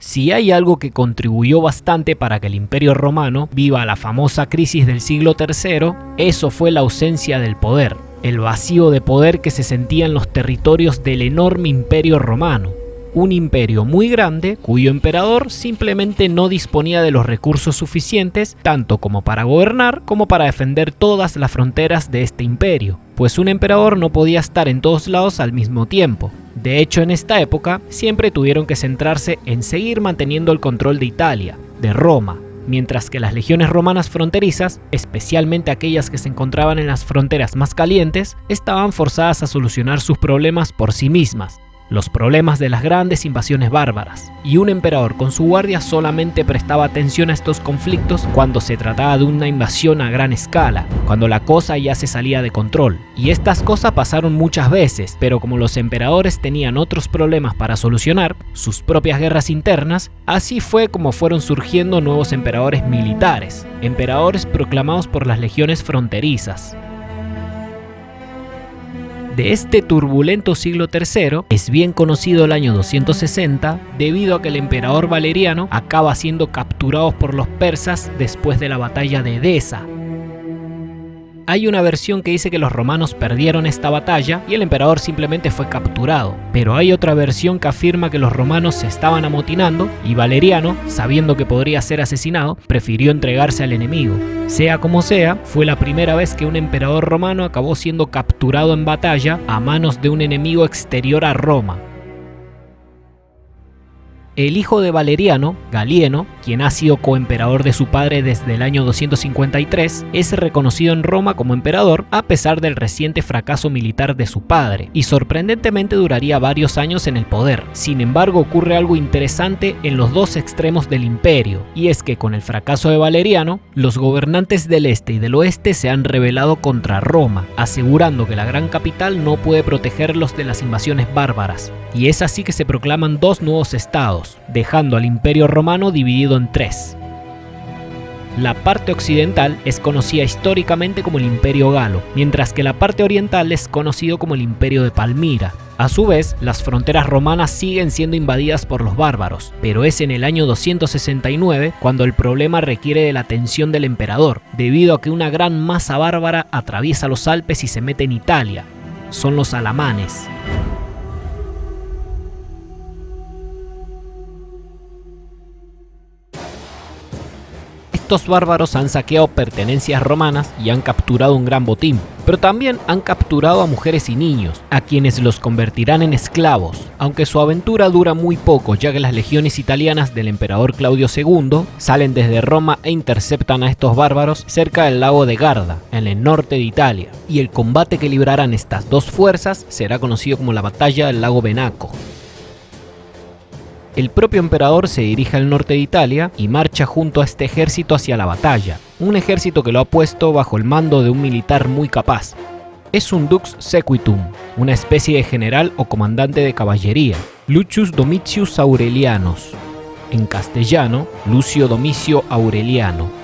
Si hay algo que contribuyó bastante para que el Imperio Romano viva la famosa crisis del siglo III, eso fue la ausencia del poder, el vacío de poder que se sentía en los territorios del enorme Imperio Romano. Un imperio muy grande cuyo emperador simplemente no disponía de los recursos suficientes tanto como para gobernar como para defender todas las fronteras de este imperio, pues un emperador no podía estar en todos lados al mismo tiempo. De hecho, en esta época siempre tuvieron que centrarse en seguir manteniendo el control de Italia, de Roma, mientras que las legiones romanas fronterizas, especialmente aquellas que se encontraban en las fronteras más calientes, estaban forzadas a solucionar sus problemas por sí mismas, los problemas de las grandes invasiones bárbaras, y un emperador con su guardia solamente prestaba atención a estos conflictos cuando se trataba de una invasión a gran escala, cuando la cosa ya se salía de control. Y estas cosas pasaron muchas veces, pero como los emperadores tenían otros problemas para solucionar, sus propias guerras internas, así fue como fueron surgiendo nuevos emperadores militares, emperadores proclamados por las legiones fronterizas. De este turbulento siglo III es bien conocido el año 260 debido a que el emperador Valeriano acaba siendo capturado por los persas después de la batalla de Edesa. Hay una versión que dice que los romanos perdieron esta batalla y el emperador simplemente fue capturado, pero hay otra versión que afirma que los romanos se estaban amotinando y Valeriano, sabiendo que podría ser asesinado, prefirió entregarse al enemigo. Sea como sea, fue la primera vez que un emperador romano acabó siendo capturado en batalla a manos de un enemigo exterior a Roma. El hijo de Valeriano, Galieno, quien ha sido coemperador de su padre desde el año 253, es reconocido en Roma como emperador a pesar del reciente fracaso militar de su padre, y sorprendentemente duraría varios años en el poder. Sin embargo, ocurre algo interesante en los dos extremos del imperio, y es que con el fracaso de Valeriano, los gobernantes del este y del oeste se han rebelado contra Roma, asegurando que la gran capital no puede protegerlos de las invasiones bárbaras, y es así que se proclaman dos nuevos estados, dejando al Imperio Romano dividido en tres. La parte occidental es conocida históricamente como el Imperio Galo, mientras que la parte oriental es conocido como el Imperio de Palmira. A su vez, las fronteras romanas siguen siendo invadidas por los bárbaros, pero es en el año 269 cuando el problema requiere de la atención del emperador, debido a que una gran masa bárbara atraviesa los Alpes y se mete en Italia. Son los alamanes. Estos bárbaros han saqueado pertenencias romanas y han capturado un gran botín, pero también han capturado a mujeres y niños, a quienes los convertirán en esclavos, aunque su aventura dura muy poco, ya que las legiones italianas del emperador Claudio II salen desde Roma e interceptan a estos bárbaros cerca del lago de Garda, en el norte de Italia, y el combate que librarán estas dos fuerzas será conocido como la batalla del lago Venaco. El propio emperador se dirige al norte de Italia y marcha junto a este ejército hacia la batalla, un ejército que lo ha puesto bajo el mando de un militar muy capaz. Es un dux sequitum, una especie de general o comandante de caballería, Lucius Domitius Aurelianus, en castellano, Lucio Domicio Aureliano.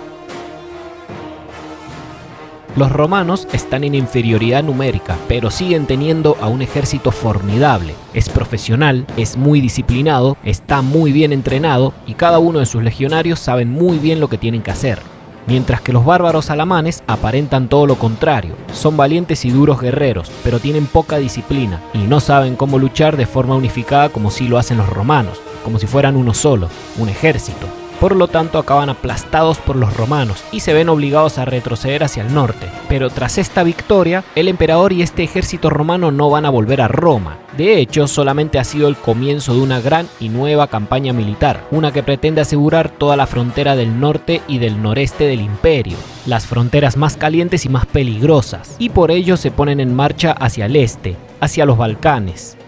Los romanos están en inferioridad numérica, pero siguen teniendo a un ejército formidable. Es profesional, es muy disciplinado, está muy bien entrenado y cada uno de sus legionarios saben muy bien lo que tienen que hacer. Mientras que los bárbaros alamanes aparentan todo lo contrario. Son valientes y duros guerreros, pero tienen poca disciplina y no saben cómo luchar de forma unificada como sí lo hacen los romanos, como si fueran uno solo, un ejército. Por lo tanto, acaban aplastados por los romanos y se ven obligados a retroceder hacia el norte. Pero tras esta victoria, el emperador y este ejército romano no van a volver a Roma. De hecho, solamente ha sido el comienzo de una gran y nueva campaña militar, una que pretende asegurar toda la frontera del norte y del noreste del imperio, las fronteras más calientes y más peligrosas, y por ello se ponen en marcha hacia el este, hacia los Balcanes.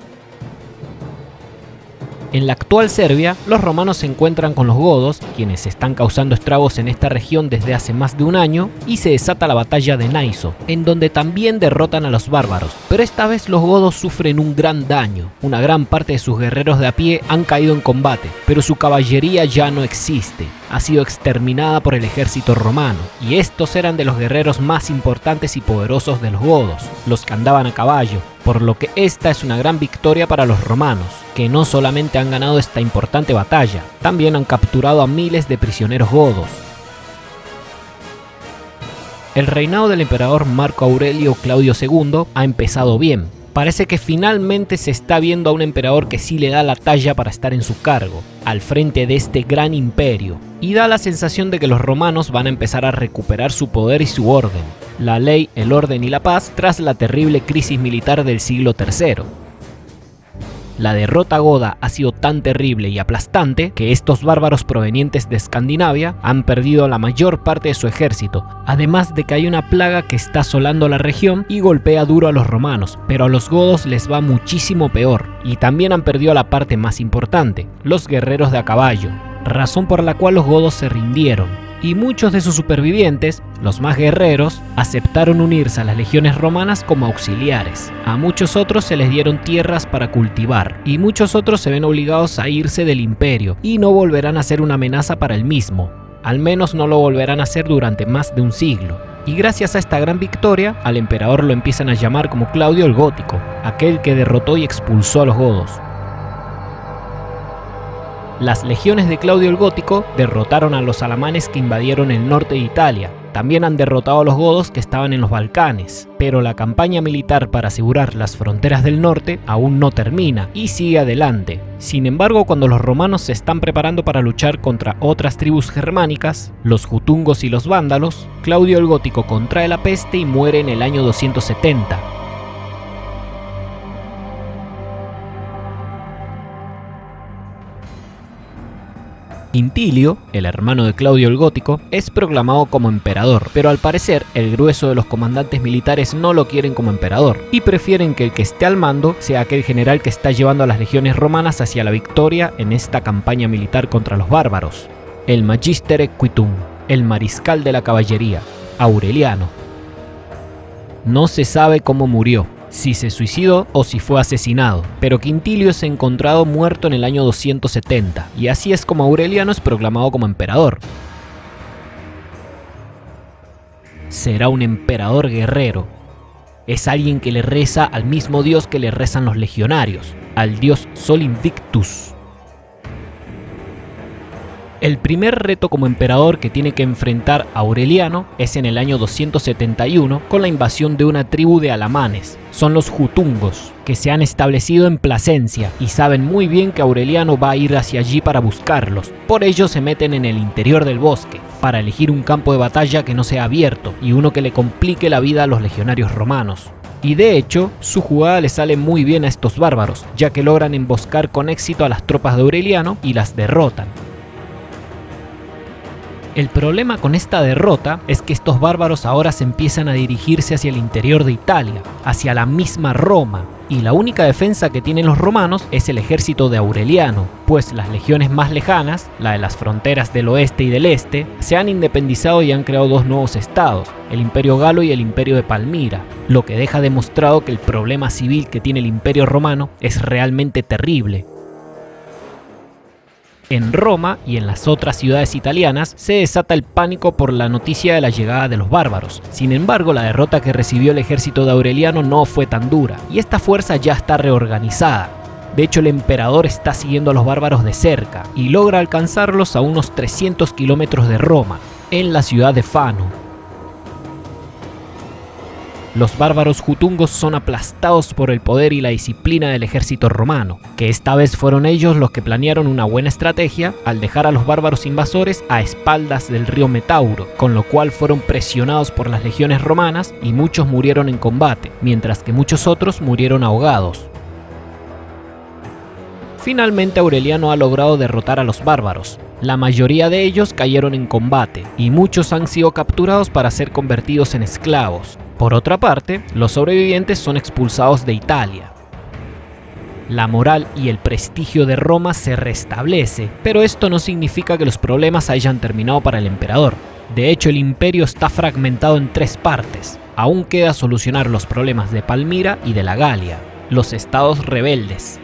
En la actual Serbia, los romanos se encuentran con los godos, quienes están causando estragos en esta región desde hace más de un año, y se desata la batalla de Naiso, en donde también derrotan a los bárbaros, pero esta vez los godos sufren un gran daño. Una gran parte de sus guerreros de a pie han caído en combate, pero su caballería ya no existe. Ha sido exterminada por el ejército romano, y estos eran de los guerreros más importantes y poderosos de los godos, los que andaban a caballo, por lo que esta es una gran victoria para los romanos, que no solamente han ganado esta importante batalla, también han capturado a miles de prisioneros godos. El reinado del emperador Marco Aurelio Claudio II ha empezado bien. Parece que finalmente se está viendo a un emperador que sí le da la talla para estar en su cargo, al frente de este gran imperio, y da la sensación de que los romanos van a empezar a recuperar su poder y su orden, la ley, el orden y la paz tras la terrible crisis militar del siglo III. La derrota goda ha sido tan terrible y aplastante que estos bárbaros provenientes de Escandinavia han perdido la mayor parte de su ejército, además de que hay una plaga que está asolando la región y golpea duro a los romanos, pero a los godos les va muchísimo peor, y también han perdido la parte más importante, los guerreros de a caballo, razón por la cual los godos se rindieron. Y muchos de sus supervivientes, los más guerreros, aceptaron unirse a las legiones romanas como auxiliares. A muchos otros se les dieron tierras para cultivar, y muchos otros se ven obligados a irse del imperio, y no volverán a ser una amenaza para el mismo. Al menos no lo volverán a hacer durante más de un siglo. Y gracias a esta gran victoria, al emperador lo empiezan a llamar como Claudio el Gótico, aquel que derrotó y expulsó a los godos. Las legiones de Claudio el Gótico derrotaron a los alamanes que invadieron el norte de Italia. También han derrotado a los godos que estaban en los Balcanes, pero la campaña militar para asegurar las fronteras del norte aún no termina y sigue adelante. Sin embargo, cuando los romanos se están preparando para luchar contra otras tribus germánicas, los jutungos y los vándalos, Claudio el Gótico contrae la peste y muere en el año 270. Quintilio, el hermano de Claudio el Gótico, es proclamado como emperador, pero al parecer el grueso de los comandantes militares no lo quieren como emperador y prefieren que el que esté al mando sea aquel general que está llevando a las legiones romanas hacia la victoria en esta campaña militar contra los bárbaros. El Magister Equitum, el mariscal de la caballería, Aureliano. No se sabe cómo murió, si se suicidó o si fue asesinado, pero Quintilio es encontrado muerto en el año 270, y así es como Aureliano es proclamado como emperador. Será un emperador guerrero. Es alguien que le reza al mismo dios que le rezan los legionarios, al dios Sol Invictus. El primer reto como emperador que tiene que enfrentar Aureliano es en el año 271 con la invasión de una tribu de alamanes. Son los jutungos, que se han establecido en Plasencia y saben muy bien que Aureliano va a ir hacia allí para buscarlos. Por ello se meten en el interior del bosque, para elegir un campo de batalla que no sea abierto y uno que le complique la vida a los legionarios romanos. Y de hecho, su jugada le sale muy bien a estos bárbaros, ya que logran emboscar con éxito a las tropas de Aureliano y las derrotan. El problema con esta derrota es que estos bárbaros ahora se empiezan a dirigirse hacia el interior de Italia, hacia la misma Roma, y la única defensa que tienen los romanos es el ejército de Aureliano, pues las legiones más lejanas, la de las fronteras del oeste y del este, se han independizado y han creado dos nuevos estados, el Imperio Galo y el Imperio de Palmira, lo que deja demostrado que el problema civil que tiene el Imperio Romano es realmente terrible. En Roma y en las otras ciudades italianas se desata el pánico por la noticia de la llegada de los bárbaros. Sin embargo, la derrota que recibió el ejército de Aureliano no fue tan dura, y esta fuerza ya está reorganizada. De hecho, el emperador está siguiendo a los bárbaros de cerca y logra alcanzarlos a unos 300 kilómetros de Roma, en la ciudad de Fano. Los bárbaros jutungos son aplastados por el poder y la disciplina del ejército romano, que esta vez fueron ellos los que planearon una buena estrategia al dejar a los bárbaros invasores a espaldas del río Metauro, con lo cual fueron presionados por las legiones romanas y muchos murieron en combate, mientras que muchos otros murieron ahogados. Finalmente Aureliano ha logrado derrotar a los bárbaros. La mayoría de ellos cayeron en combate y muchos han sido capturados para ser convertidos en esclavos. Por otra parte, los sobrevivientes son expulsados de Italia. La moral y el prestigio de Roma se restablece, pero esto no significa que los problemas hayan terminado para el emperador. De hecho, el imperio está fragmentado en tres partes. Aún queda solucionar los problemas de Palmira y de la Galia, los estados rebeldes.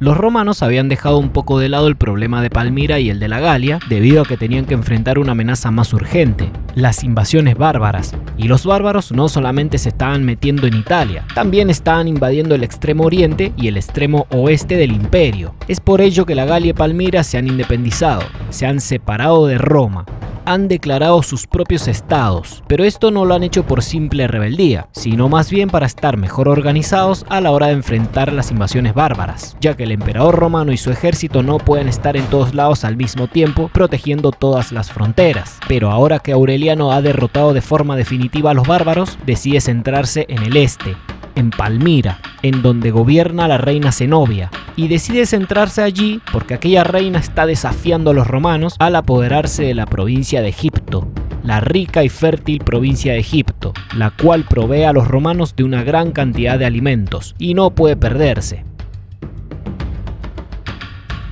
Los romanos habían dejado un poco de lado el problema de Palmira y el de la Galia, debido a que tenían que enfrentar una amenaza más urgente, las invasiones bárbaras. Y los bárbaros no solamente se estaban metiendo en Italia, también estaban invadiendo el extremo oriente y el extremo oeste del imperio. Es por ello que la Galia y Palmira se han independizado, se han separado de Roma, han declarado sus propios estados, pero esto no lo han hecho por simple rebeldía, sino más bien para estar mejor organizados a la hora de enfrentar las invasiones bárbaras, ya que el emperador romano y su ejército no pueden estar en todos lados al mismo tiempo protegiendo todas las fronteras. Pero ahora que Aureliano ha derrotado de forma definitiva a los bárbaros, decide centrarse en el este, en Palmira, en donde gobierna la reina Zenobia, y decide centrarse allí porque aquella reina está desafiando a los romanos al apoderarse de la provincia de Egipto, la rica y fértil provincia de Egipto, la cual provee a los romanos de una gran cantidad de alimentos y no puede perderse.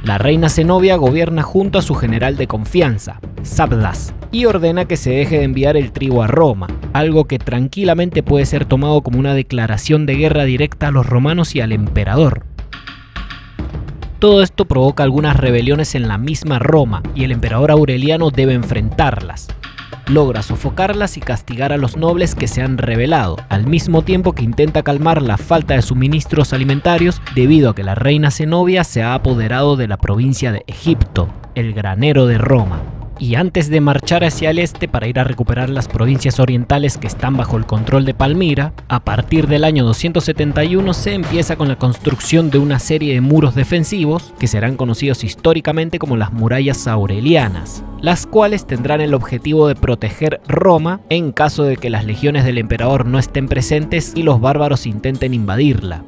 La reina Zenobia gobierna junto a su general de confianza, Sabdas, y ordena que se deje de enviar el trigo a Roma, algo que tranquilamente puede ser tomado como una declaración de guerra directa a los romanos y al emperador. Todo esto provoca algunas rebeliones en la misma Roma y el emperador Aureliano debe enfrentarlas. Logra sofocarlas y castigar a los nobles que se han rebelado, al mismo tiempo que intenta calmar la falta de suministros alimentarios debido a que la reina Zenobia se ha apoderado de la provincia de Egipto, el granero de Roma. Y antes de marchar hacia el este para ir a recuperar las provincias orientales que están bajo el control de Palmira, a partir del año 271 se empieza con la construcción de una serie de muros defensivos que serán conocidos históricamente como las murallas aurelianas, las cuales tendrán el objetivo de proteger Roma en caso de que las legiones del emperador no estén presentes y los bárbaros intenten invadirla.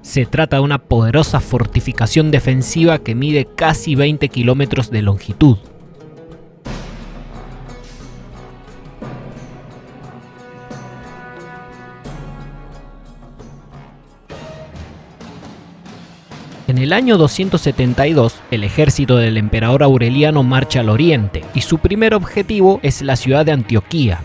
Se trata de una poderosa fortificación defensiva que mide casi 20 kilómetros de longitud. En el año 272, el ejército del emperador Aureliano marcha al oriente y su primer objetivo es la ciudad de Antioquía.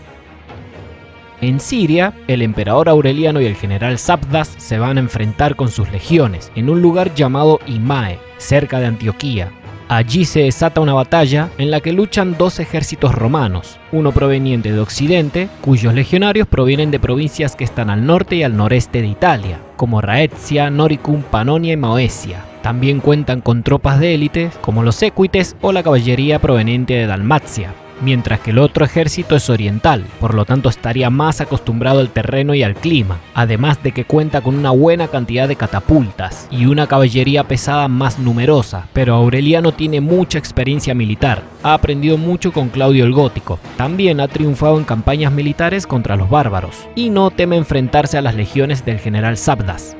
En Siria, el emperador Aureliano y el general Sabdas se van a enfrentar con sus legiones en un lugar llamado Imae, cerca de Antioquía. Allí se desata una batalla en la que luchan dos ejércitos romanos, uno proveniente de Occidente, cuyos legionarios provienen de provincias que están al norte y al noreste de Italia, como Raetia, Noricum, Panonia y Moesia. También cuentan con tropas de élite, como los equites o la caballería proveniente de Dalmacia, mientras que el otro ejército es oriental, por lo tanto estaría más acostumbrado al terreno y al clima, además de que cuenta con una buena cantidad de catapultas y una caballería pesada más numerosa, pero Aureliano tiene mucha experiencia militar, ha aprendido mucho con Claudio el Gótico, también ha triunfado en campañas militares contra los bárbaros, y no teme enfrentarse a las legiones del general Sabdas.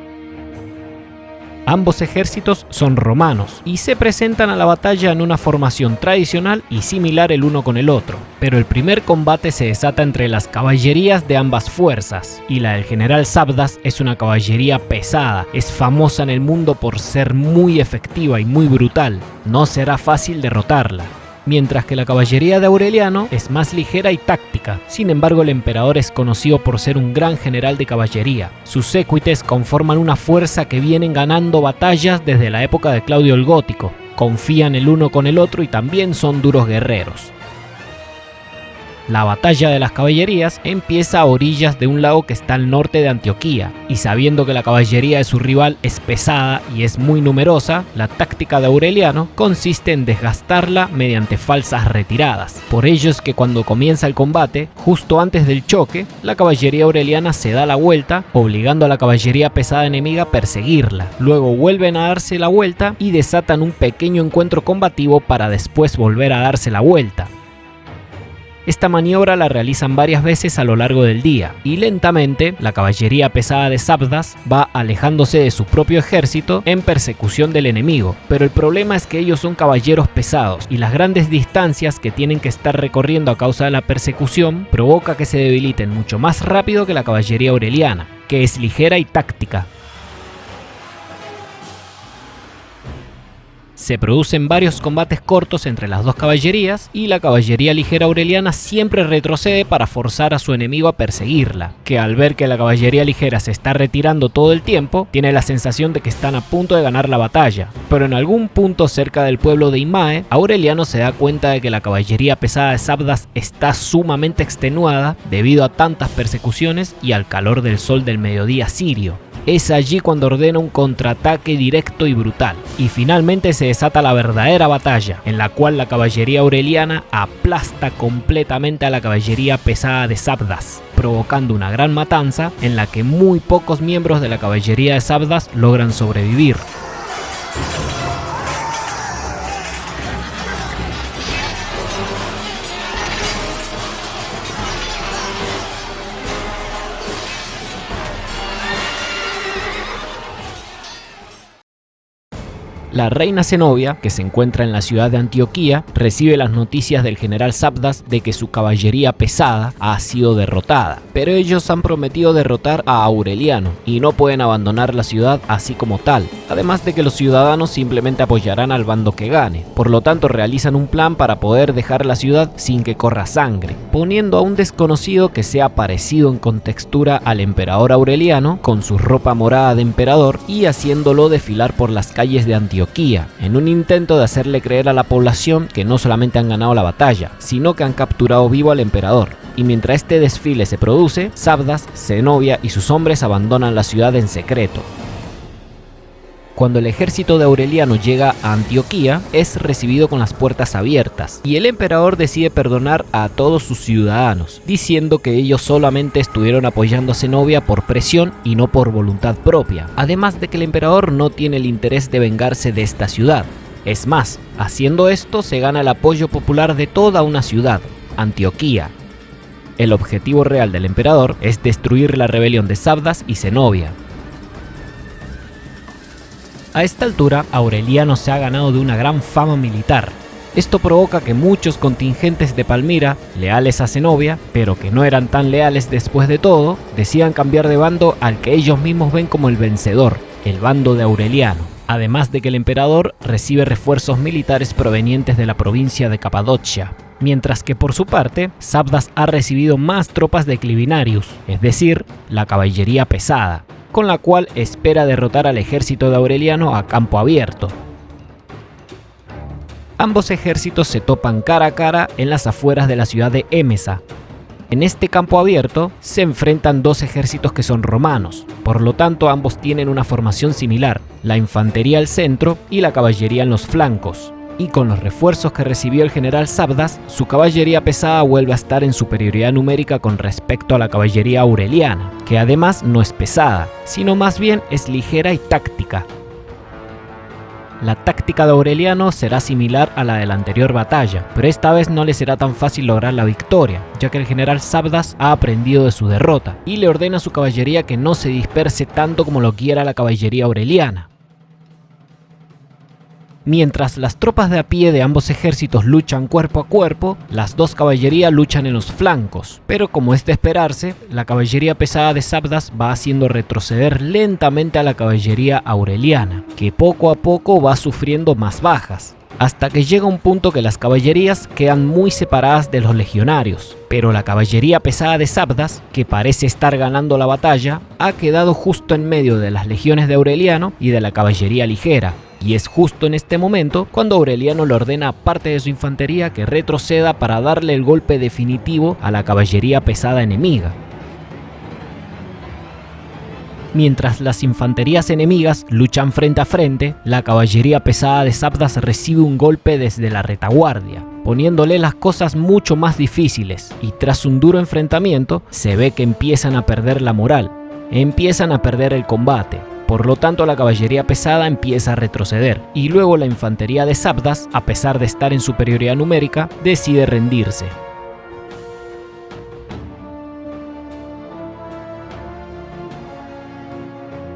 Ambos ejércitos son romanos y se presentan a la batalla en una formación tradicional y similar el uno con el otro, pero el primer combate se desata entre las caballerías de ambas fuerzas, y la del general Sabdas es una caballería pesada, es famosa en el mundo por ser muy efectiva y muy brutal, no será fácil derrotarla. Mientras que la caballería de Aureliano es más ligera y táctica. Sin embargo, el emperador es conocido por ser un gran general de caballería. Sus equites conforman una fuerza que vienen ganando batallas desde la época de Claudio el Gótico. Confían el uno con el otro y también son duros guerreros. La batalla de las caballerías empieza a orillas de un lago que está al norte de Antioquía, y sabiendo que la caballería de su rival es pesada y es muy numerosa, la táctica de Aureliano consiste en desgastarla mediante falsas retiradas. Por ello es que cuando comienza el combate, justo antes del choque, la caballería aureliana se da la vuelta, obligando a la caballería pesada enemiga a perseguirla. Luego vuelven a darse la vuelta y desatan un pequeño encuentro combativo para después volver a darse la vuelta. Esta maniobra la realizan varias veces a lo largo del día, y lentamente la caballería pesada de Sabdas va alejándose de su propio ejército en persecución del enemigo, pero el problema es que ellos son caballeros pesados y las grandes distancias que tienen que estar recorriendo a causa de la persecución provoca que se debiliten mucho más rápido que la caballería aureliana, que es ligera y táctica. Se producen varios combates cortos entre las dos caballerías y la caballería ligera aureliana siempre retrocede para forzar a su enemigo a perseguirla, que al ver que la caballería ligera se está retirando todo el tiempo, tiene la sensación de que están a punto de ganar la batalla. Pero en algún punto cerca del pueblo de Imae, Aureliano se da cuenta de que la caballería pesada de Sabdas está sumamente extenuada debido a tantas persecuciones y al calor del sol del mediodía sirio. Es allí cuando ordena un contraataque directo y brutal. Y finalmente se desata la verdadera batalla, en la cual la caballería aureliana aplasta completamente a la caballería pesada de Sabdas, provocando una gran matanza en la que muy pocos miembros de la caballería de Sabdas logran sobrevivir. La reina Zenobia, que se encuentra en la ciudad de Antioquía, recibe las noticias del general Sabdas de que su caballería pesada ha sido derrotada, pero ellos han prometido derrotar a Aureliano y no pueden abandonar la ciudad así como tal, además de que los ciudadanos simplemente apoyarán al bando que gane. Por lo tanto, realizan un plan para poder dejar la ciudad sin que corra sangre, poniendo a un desconocido que sea parecido en contextura al emperador Aureliano, con su ropa morada de emperador, y haciéndolo desfilar por las calles de Antioquía, en un intento de hacerle creer a la población que no solamente han ganado la batalla, sino que han capturado vivo al emperador. Y mientras este desfile se produce, Sabdas, Zenobia y sus hombres abandonan la ciudad en secreto. Cuando el ejército de Aureliano llega a Antioquía, es recibido con las puertas abiertas, y el emperador decide perdonar a todos sus ciudadanos, diciendo que ellos solamente estuvieron apoyando a Zenobia por presión y no por voluntad propia, además de que el emperador no tiene el interés de vengarse de esta ciudad. Es más, haciendo esto se gana el apoyo popular de toda una ciudad, Antioquía. El objetivo real del emperador es destruir la rebelión de Sabdas y Zenobia. A esta altura, Aureliano se ha ganado de una gran fama militar. Esto provoca que muchos contingentes de Palmira, leales a Zenobia, pero que no eran tan leales después de todo, decidan cambiar de bando al que ellos mismos ven como el vencedor, el bando de Aureliano. Además de que el emperador recibe refuerzos militares provenientes de la provincia de Capadocia, mientras que por su parte, Sabdas ha recibido más tropas de Clivinarius, es decir, la caballería pesada, con la cual espera derrotar al ejército de Aureliano a campo abierto. Ambos ejércitos se topan cara a cara en las afueras de la ciudad de Émesa. En este campo abierto se enfrentan dos ejércitos que son romanos, por lo tanto ambos tienen una formación similar, la infantería al centro y la caballería en los flancos. Y con los refuerzos que recibió el general Sabdas, su caballería pesada vuelve a estar en superioridad numérica con respecto a la caballería aureliana, que además no es pesada, sino más bien es ligera y táctica. La táctica de Aureliano será similar a la de la anterior batalla, pero esta vez no le será tan fácil lograr la victoria, ya que el general Sabdas ha aprendido de su derrota, y le ordena a su caballería que no se disperse tanto como lo quiera la caballería aureliana. Mientras las tropas de a pie de ambos ejércitos luchan cuerpo a cuerpo, las dos caballerías luchan en los flancos, pero como es de esperarse, la caballería pesada de Sabdas va haciendo retroceder lentamente a la caballería aureliana, que poco a poco va sufriendo más bajas, hasta que llega un punto que las caballerías quedan muy separadas de los legionarios, pero la caballería pesada de Sabdas, que parece estar ganando la batalla, ha quedado justo en medio de las legiones de Aureliano y de la caballería ligera. Y es justo en este momento cuando Aureliano le ordena a parte de su infantería que retroceda para darle el golpe definitivo a la caballería pesada enemiga. Mientras las infanterías enemigas luchan frente a frente, la caballería pesada de Sabdas recibe un golpe desde la retaguardia, poniéndole las cosas mucho más difíciles, y tras un duro enfrentamiento se ve que empiezan a perder la moral, empiezan a perder el combate. Por lo tanto, la caballería pesada empieza a retroceder, y luego la infantería de Sabdas, a pesar de estar en superioridad numérica, decide rendirse.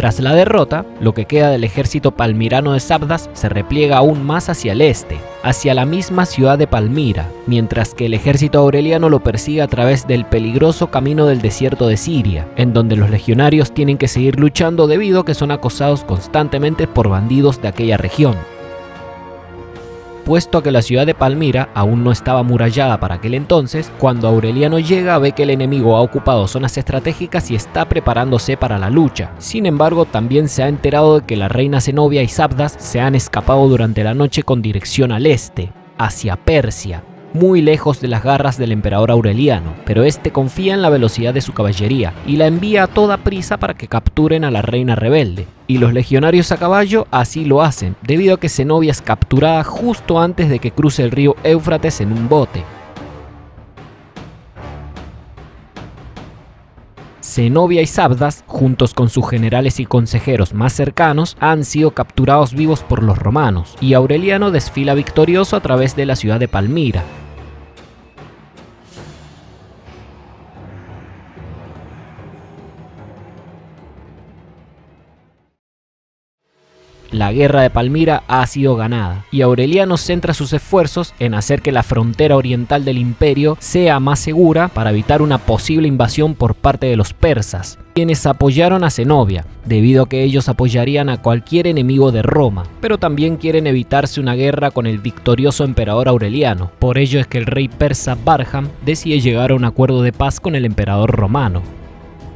Tras la derrota, lo que queda del ejército palmirano de Sabdas se repliega aún más hacia el este, hacia la misma ciudad de Palmira, mientras que el ejército aureliano lo persigue a través del peligroso camino del desierto de Siria, en donde los legionarios tienen que seguir luchando debido a que son acosados constantemente por bandidos de aquella región. Apuesto a que la ciudad de Palmira aún no estaba amurallada para aquel entonces. Cuando Aureliano llega, ve que el enemigo ha ocupado zonas estratégicas y está preparándose para la lucha. Sin embargo, también se ha enterado de que la reina Zenobia y Sabdas se han escapado durante la noche con dirección al este, hacia Persia, muy lejos de las garras del emperador Aureliano, pero este confía en la velocidad de su caballería y la envía a toda prisa para que capturen a la reina rebelde. Y los legionarios a caballo así lo hacen, debido a que Zenobia es capturada justo antes de que cruce el río Éufrates en un bote. Zenobia y Sabdas, juntos con sus generales y consejeros más cercanos, han sido capturados vivos por los romanos, y Aureliano desfila victorioso a través de la ciudad de Palmira. La guerra de Palmira ha sido ganada, y Aureliano centra sus esfuerzos en hacer que la frontera oriental del imperio sea más segura para evitar una posible invasión por parte de los persas, quienes apoyaron a Zenobia, debido a que ellos apoyarían a cualquier enemigo de Roma, pero también quieren evitarse una guerra con el victorioso emperador Aureliano. Por ello es que el rey persa Barham decide llegar a un acuerdo de paz con el emperador romano.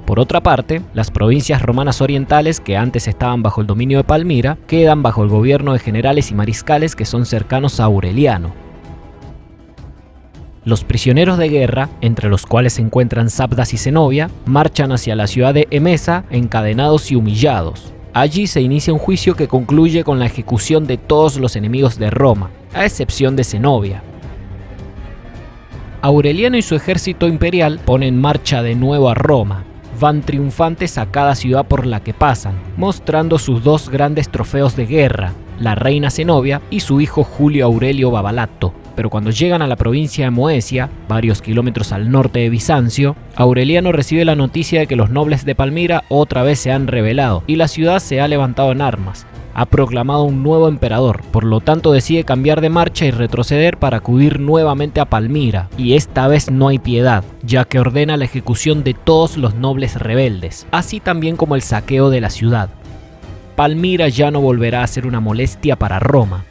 Por otra parte, las provincias romanas orientales, que antes estaban bajo el dominio de Palmira, quedan bajo el gobierno de generales y mariscales que son cercanos a Aureliano. Los prisioneros de guerra, entre los cuales se encuentran Sabdas y Zenobia, marchan hacia la ciudad de Emesa encadenados y humillados. Allí se inicia un juicio que concluye con la ejecución de todos los enemigos de Roma, a excepción de Zenobia. Aureliano y su ejército imperial ponen en marcha de nuevo a Roma. Van triunfantes a cada ciudad por la que pasan, mostrando sus dos grandes trofeos de guerra, la reina Zenobia y su hijo Julio Aurelio Babalato. Pero cuando llegan a la provincia de Moesia, varios kilómetros al norte de Bizancio, Aureliano recibe la noticia de que los nobles de Palmira otra vez se han rebelado y la ciudad se ha levantado en armas. Ha proclamado un nuevo emperador, por lo tanto decide cambiar de marcha y retroceder para acudir nuevamente a Palmira, y esta vez no hay piedad, ya que ordena la ejecución de todos los nobles rebeldes, así también como el saqueo de la ciudad. Palmira ya no volverá a ser una molestia para Roma.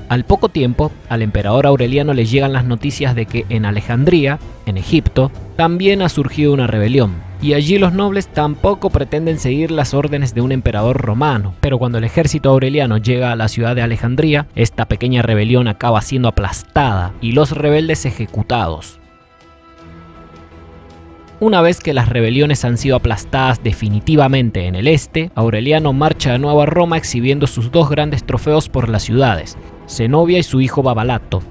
Al poco tiempo, al emperador Aureliano le llegan las noticias de que en Alejandría, en Egipto, también ha surgido una rebelión, y allí los nobles tampoco pretenden seguir las órdenes de un emperador romano. Pero cuando el ejército aureliano llega a la ciudad de Alejandría, esta pequeña rebelión acaba siendo aplastada y los rebeldes ejecutados. Una vez que las rebeliones han sido aplastadas definitivamente en el este, Aureliano marcha de nuevo a Roma exhibiendo sus dos grandes trofeos por las ciudades, Zenobia y su hijo Babalato.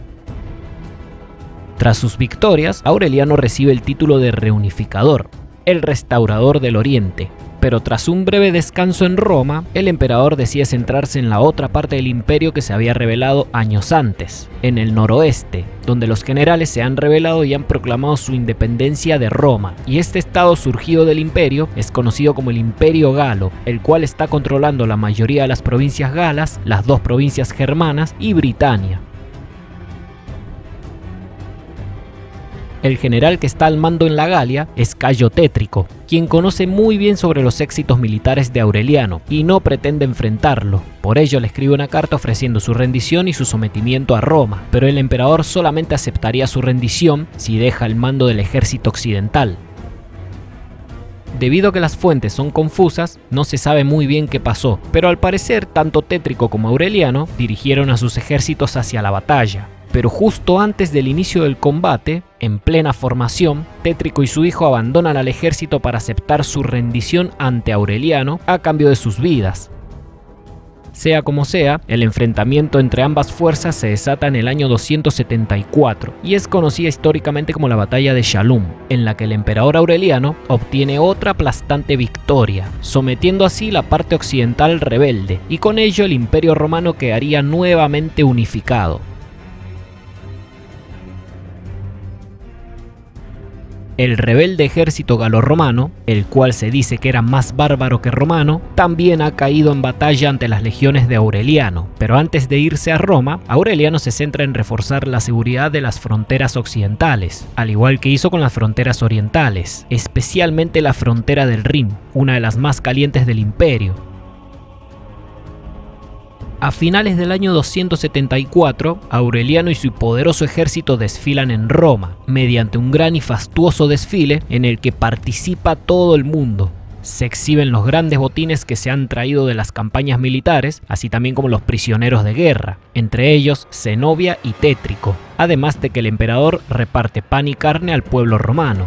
Tras sus victorias, Aureliano recibe el título de reunificador, el restaurador del Oriente. Pero tras un breve descanso en Roma, el emperador decide centrarse en la otra parte del imperio que se había rebelado años antes, en el noroeste, donde los generales se han rebelado y han proclamado su independencia de Roma, y este estado surgido del imperio es conocido como el Imperio Galo, el cual está controlando la mayoría de las provincias galas, las dos provincias germanas y Britania. El general que está al mando en la Galia es Cayo Tétrico, quien conoce muy bien sobre los éxitos militares de Aureliano y no pretende enfrentarlo. Por ello le escribe una carta ofreciendo su rendición y su sometimiento a Roma, pero el emperador solamente aceptaría su rendición si deja el mando del ejército occidental. Debido a que las fuentes son confusas, no se sabe muy bien qué pasó, pero al parecer tanto Tétrico como Aureliano dirigieron a sus ejércitos hacia la batalla. Pero justo antes del inicio del combate, en plena formación, Tétrico y su hijo abandonan al ejército para aceptar su rendición ante Aureliano a cambio de sus vidas. Sea como sea, el enfrentamiento entre ambas fuerzas se desata en el año 274 y es conocida históricamente como la Batalla de Shalum, en la que el emperador Aureliano obtiene otra aplastante victoria, sometiendo así la parte occidental rebelde, y con ello el Imperio Romano quedaría nuevamente unificado. El rebelde ejército galorromano, el cual se dice que era más bárbaro que romano, también ha caído en batalla ante las legiones de Aureliano. Pero antes de irse a Roma, Aureliano se centra en reforzar la seguridad de las fronteras occidentales, al igual que hizo con las fronteras orientales, especialmente la frontera del Rin, una de las más calientes del imperio. A finales del año 274, Aureliano y su poderoso ejército desfilan en Roma, mediante un gran y fastuoso desfile en el que participa todo el mundo. Se exhiben los grandes botines que se han traído de las campañas militares, así también como los prisioneros de guerra, entre ellos Zenobia y Tétrico, además de que el emperador reparte pan y carne al pueblo romano.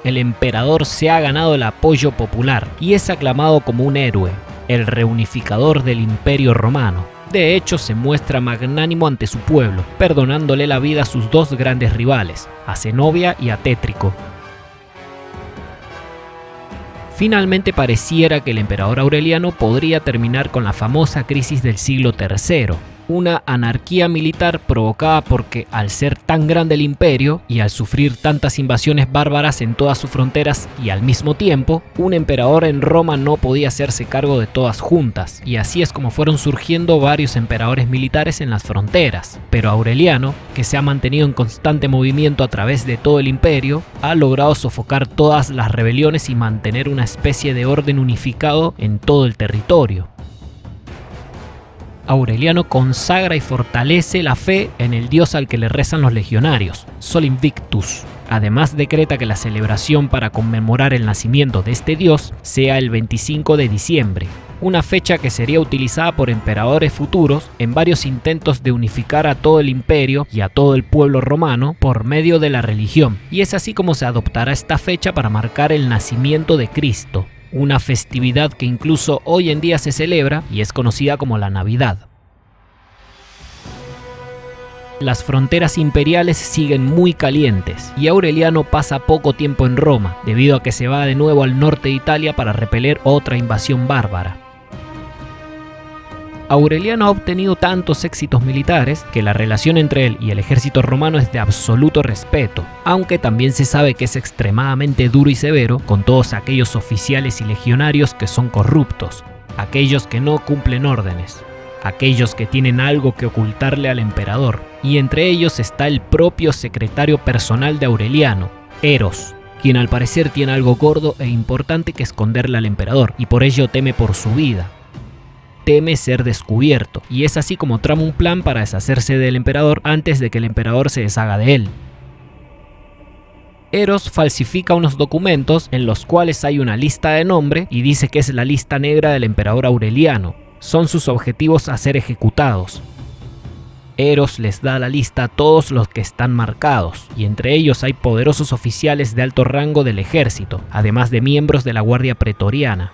El emperador se ha ganado el apoyo popular y es aclamado como un héroe, el reunificador del Imperio Romano. De hecho, se muestra magnánimo ante su pueblo, perdonándole la vida a sus dos grandes rivales, a Zenobia y a Tétrico. Finalmente pareciera que el emperador Aureliano podría terminar con la famosa crisis del siglo III, una anarquía militar provocada porque, al ser tan grande el imperio y al sufrir tantas invasiones bárbaras en todas sus fronteras y al mismo tiempo, un emperador en Roma no podía hacerse cargo de todas juntas, y así es como fueron surgiendo varios emperadores militares en las fronteras. Pero Aureliano, que se ha mantenido en constante movimiento a través de todo el imperio, ha logrado sofocar todas las rebeliones y mantener una especie de orden unificado en todo el territorio. Aureliano consagra y fortalece la fe en el dios al que le rezan los legionarios, Sol Invictus. Además decreta que la celebración para conmemorar el nacimiento de este dios sea el 25 de diciembre, una fecha que sería utilizada por emperadores futuros en varios intentos de unificar a todo el imperio y a todo el pueblo romano por medio de la religión, y es así como se adoptará esta fecha para marcar el nacimiento de Cristo. Una festividad que incluso hoy en día se celebra y es conocida como la Navidad. Las fronteras imperiales siguen muy calientes y Aureliano pasa poco tiempo en Roma, debido a que se va de nuevo al norte de Italia para repeler otra invasión bárbara. Aureliano ha obtenido tantos éxitos militares que la relación entre él y el ejército romano es de absoluto respeto, aunque también se sabe que es extremadamente duro y severo con todos aquellos oficiales y legionarios que son corruptos, aquellos que no cumplen órdenes, aquellos que tienen algo que ocultarle al emperador, y entre ellos está el propio secretario personal de Aureliano, Eros, quien al parecer tiene algo gordo e importante que esconderle al emperador y por ello teme por su vida. Teme ser descubierto, y es así como trama un plan para deshacerse del emperador antes de que el emperador se deshaga de él. Eros falsifica unos documentos en los cuales hay una lista de nombre y dice que es la lista negra del emperador Aureliano. Son sus objetivos a ser ejecutados. Eros les da la lista a todos los que están marcados, y entre ellos hay poderosos oficiales de alto rango del ejército, además de miembros de la Guardia Pretoriana.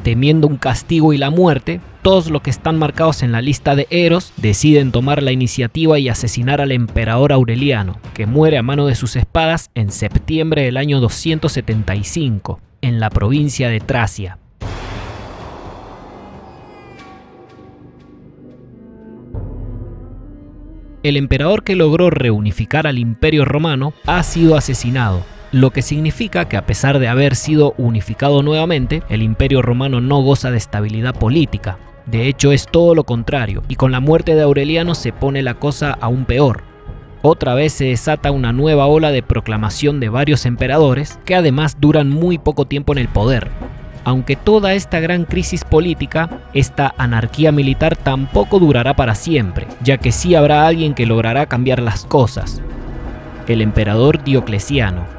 Temiendo un castigo y la muerte, todos los que están marcados en la lista de Eros deciden tomar la iniciativa y asesinar al emperador Aureliano, que muere a mano de sus espadas en septiembre del año 275, en la provincia de Tracia. El emperador que logró reunificar al Imperio Romano ha sido asesinado, lo que significa que a pesar de haber sido unificado nuevamente, el Imperio Romano no goza de estabilidad política. De hecho, es todo lo contrario, y con la muerte de Aureliano se pone la cosa aún peor. Otra vez se desata una nueva ola de proclamación de varios emperadores, que además duran muy poco tiempo en el poder. Aunque toda esta gran crisis política, esta anarquía militar tampoco durará para siempre, ya que sí habrá alguien que logrará cambiar las cosas: el emperador Diocleciano.